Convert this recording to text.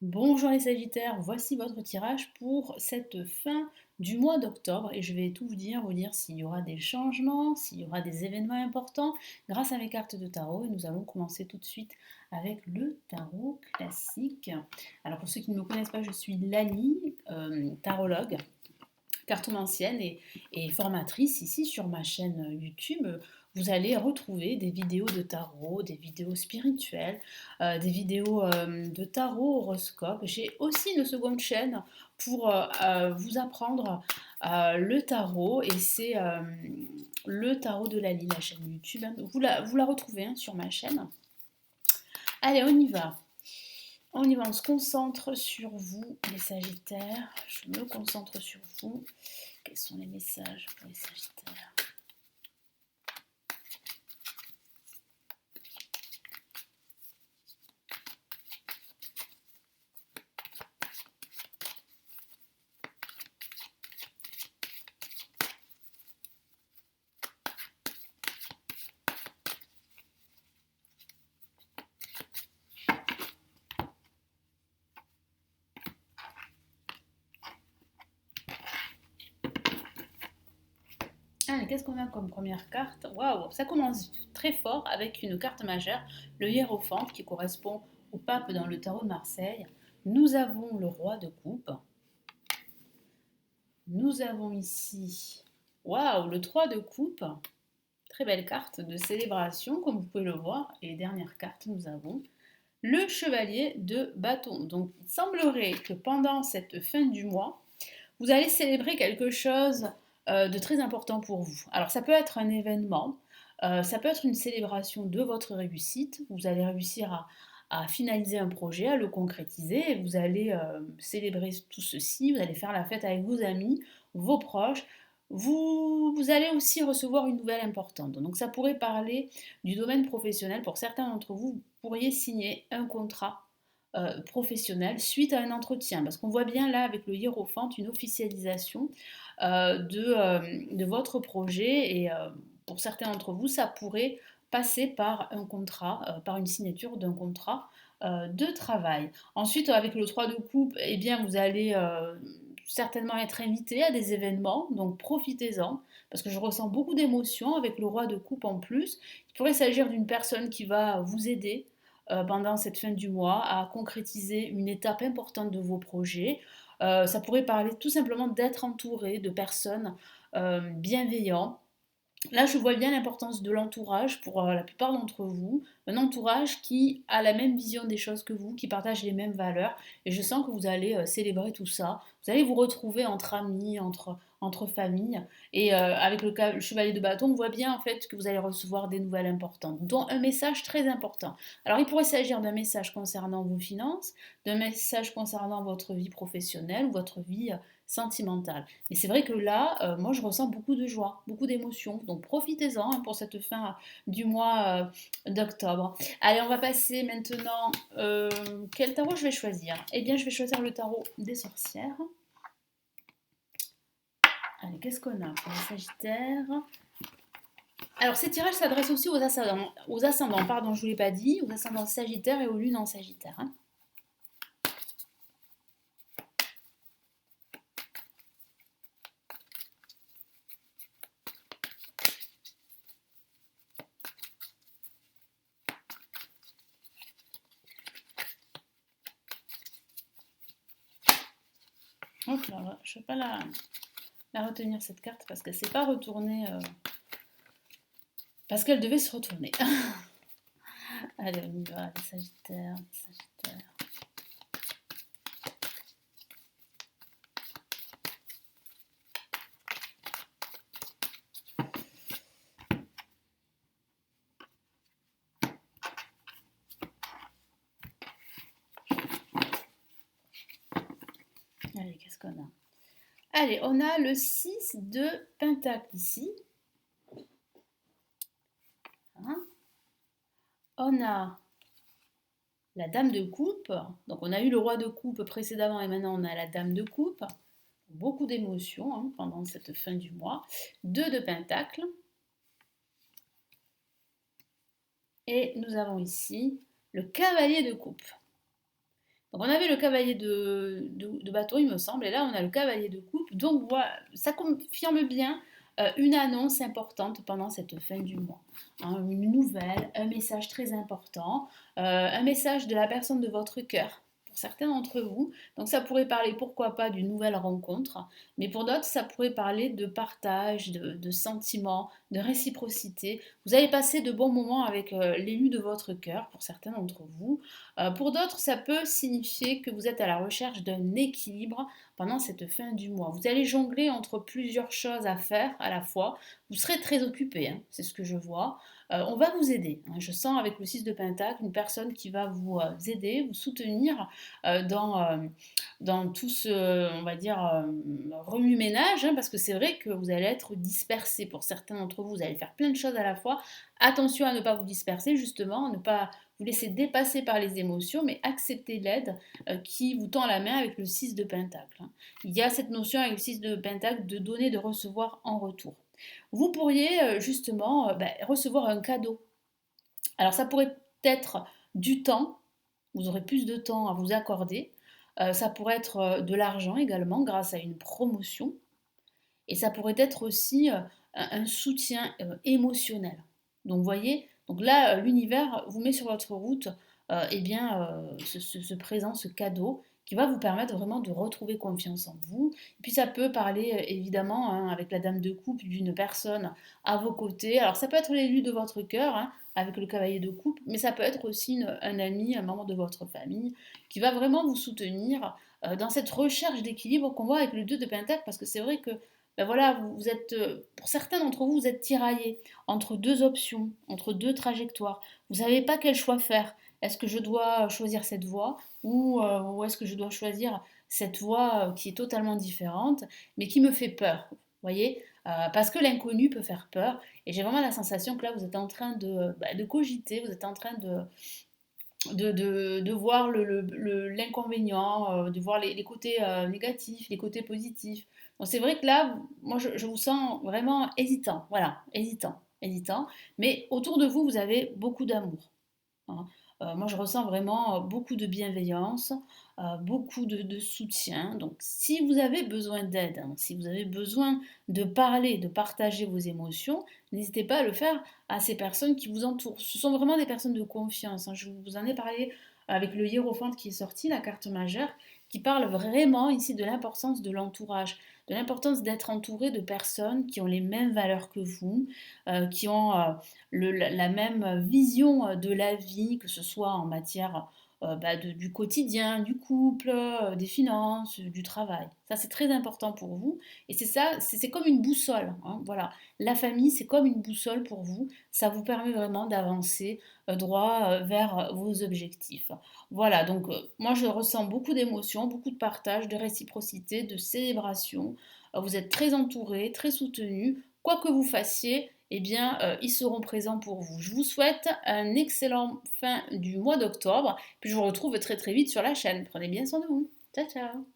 Bonjour les Sagittaires, voici votre tirage pour cette fin du mois d'octobre et je vais tout vous dire s'il y aura des changements, s'il y aura des événements importants grâce à mes cartes de tarot et nous allons commencer tout de suite avec le tarot classique. Alors pour ceux qui ne me connaissent pas, je suis Lali, tarologue, cartomancienne et formatrice ici sur ma chaîne YouTube. Vous allez retrouver des vidéos de tarot, des vidéos spirituelles, des vidéos de tarot horoscope. J'ai aussi une seconde chaîne pour vous apprendre le tarot et c'est le tarot de Lali, la chaîne YouTube. Vous la retrouvez sur ma chaîne. Allez, on y va. On y va, on se concentre sur vous, les Sagittaires. Je me concentre sur vous. Quels sont les messages pour les Sagittaires? Allez, qu'est-ce qu'on a comme première carte? Waouh, ça commence très fort avec une carte majeure, le hiérophante qui correspond au pape dans le tarot de Marseille. Nous avons le roi de coupe. Nous avons ici, waouh, le 3 de coupe. Très belle carte de célébration, comme vous pouvez le voir. Et dernière carte, nous avons le chevalier de bâton. Donc, il semblerait que pendant cette fin du mois, vous allez célébrer quelque chose de très important pour vous. Alors ça peut être un événement, ça peut être une célébration de votre réussite. Vous allez réussir à finaliser un projet, à le concrétiser, et vous allez célébrer tout ceci, vous allez faire la fête avec vos amis, vos proches. Vous allez aussi recevoir une nouvelle importante. Donc ça pourrait parler du domaine professionnel. Pour certains d'entre vous, vous pourriez signer un contrat professionnel suite à un entretien. Parce qu'on voit bien là avec le hiérophante une officialisation de votre projet et pour certains d'entre vous, ça pourrait passer par un contrat, par une signature d'un contrat de travail. Ensuite, avec le 3 de coupe, eh bien, vous allez certainement être invité à des événements, donc profitez-en, parce que je ressens beaucoup d'émotions avec le roi de coupe en plus. Il pourrait s'agir d'une personne qui va vous aider pendant cette fin du mois à concrétiser une étape importante de vos projets. Ça pourrait parler tout simplement d'être entouré de personnes bienveillantes. Là, je vois bien l'importance de l'entourage pour la plupart d'entre vous. Un entourage qui a la même vision des choses que vous, qui partage les mêmes valeurs. Et je sens que vous allez célébrer tout ça. Vous allez vous retrouver entre amis, entre familles. Et avec le chevalier de bâton, on voit bien en fait que vous allez recevoir des nouvelles importantes, dont un message très important. Alors, il pourrait s'agir d'un message concernant vos finances, d'un message concernant votre vie professionnelle ou votre vie sentimentale. Et c'est vrai que là, moi, je ressens beaucoup de joie, beaucoup d'émotions. Donc, profitez-en pour cette fin du mois d'octobre. Allez, on va passer maintenant. Quel tarot je vais choisir? Eh bien, je vais choisir le tarot des sorcières. Allez, qu'est-ce qu'on a pour les Sagittaires? Alors, ces tirages s'adressent aussi aux ascendants, pardon, je ne vous l'ai pas dit, aux ascendants Sagittaires et aux lunes en Sagittaire. Hop là, je ne vais pas la retenir cette carte parce qu'elle ne s'est pas retournée. Parce qu'elle devait se retourner. Allez, on y va, les Sagittaires, les Sagittaires. Allez, qu'est-ce qu'on a? Allez, on a le 6 de Pentacle ici. Hein, on a la Dame de Coupe. Donc, on a eu le Roi de Coupe précédemment et maintenant on a la Dame de Coupe. Beaucoup d'émotions pendant cette fin du mois. 2 de Pentacle. Et nous avons ici le Cavalier de Coupe. Donc on avait le cavalier de bâton, il me semble, et là on a le cavalier de coupe. Donc voilà, ça confirme bien une annonce importante pendant cette fin du mois. Hein, une nouvelle, un message très important, un message de la personne de votre cœur pour certains d'entre vous. Donc ça pourrait parler, pourquoi pas, d'une nouvelle rencontre, mais pour d'autres, ça pourrait parler de partage, de sentiments, de réciprocité. Vous allez passer de bons moments avec l'élu de votre cœur, pour certains d'entre vous. Pour d'autres, ça peut signifier que vous êtes à la recherche d'un équilibre pendant cette fin du mois. Vous allez jongler entre plusieurs choses à faire à la fois. Vous serez très occupé, hein, c'est ce que je vois. On va vous aider, hein. Je sens avec le 6 de Pentacle une personne qui va vous aider, vous soutenir dans tout ce, on va dire, remue-ménage, hein, parce que c'est vrai que vous allez être dispersé pour certains d'entre vous. Vous allez faire plein de choses à la fois. Attention à ne pas vous disperser, justement, à ne pas vous laissez dépasser par les émotions, mais acceptez l'aide qui vous tend la main avec le 6 de Pentacle. Hein. Il y a cette notion avec le 6 de Pentacle de donner, de recevoir en retour. Vous pourriez justement recevoir un cadeau. Alors ça pourrait être du temps, vous aurez plus de temps à vous accorder. Ça pourrait être de l'argent également grâce à une promotion. Et ça pourrait être aussi un soutien émotionnel. Donc vous voyez, donc là, l'univers vous met sur votre route ce présent, ce cadeau qui va vous permettre vraiment de retrouver confiance en vous. Et puis ça peut parler évidemment hein, avec la dame de coupe d'une personne à vos côtés. Alors ça peut être l'élu de votre cœur hein, avec le cavalier de coupe, mais ça peut être aussi un ami, un membre de votre famille qui va vraiment vous soutenir dans cette recherche d'équilibre qu'on voit avec le 2 de Pentacle parce que c'est vrai que ben voilà, vous êtes, pour certains d'entre vous, vous êtes tiraillés entre deux options, entre deux trajectoires. Vous savez pas quel choix faire. Est-ce que je dois choisir cette voie ou est-ce que je dois choisir cette voie qui est totalement différente, mais qui me fait peur, vous voyez. Parce que l'inconnu peut faire peur. Et j'ai vraiment la sensation que là, vous êtes en train de cogiter, vous êtes en train de voir l'inconvénient, de voir les côtés négatifs, les côtés positifs. Donc c'est vrai que là, moi je vous sens vraiment hésitant, voilà, hésitant, mais autour de vous, vous avez beaucoup d'amour. Hein. Moi, je ressens vraiment beaucoup de bienveillance, beaucoup de soutien. Donc, si vous avez besoin d'aide, hein, si vous avez besoin de parler, de partager vos émotions, n'hésitez pas à le faire à ces personnes qui vous entourent. Ce sont vraiment des personnes de confiance. Hein. Je vous en ai parlé avec le hiérophante qui est sorti, la carte majeure, qui parle vraiment ici de l'importance de l'entourage, de l'importance d'être entouré de personnes qui ont les mêmes valeurs que vous, qui ont la même vision de la vie, que ce soit en matière du quotidien, du couple, des finances, du travail. Ça, c'est très important pour vous. Et c'est ça, c'est comme une boussole. Hein, voilà. La famille, c'est comme une boussole pour vous. Ça vous permet vraiment d'avancer droit vers vos objectifs. Voilà, donc moi, je ressens beaucoup d'émotions, beaucoup de partage, de réciprocité, de célébration. Vous êtes très entouré, très soutenu. Quoi que vous fassiez, eh bien, ils seront présents pour vous. Je vous souhaite un excellent fin du mois d'octobre, puis je vous retrouve très très vite sur la chaîne. Prenez bien soin de vous. Ciao, ciao.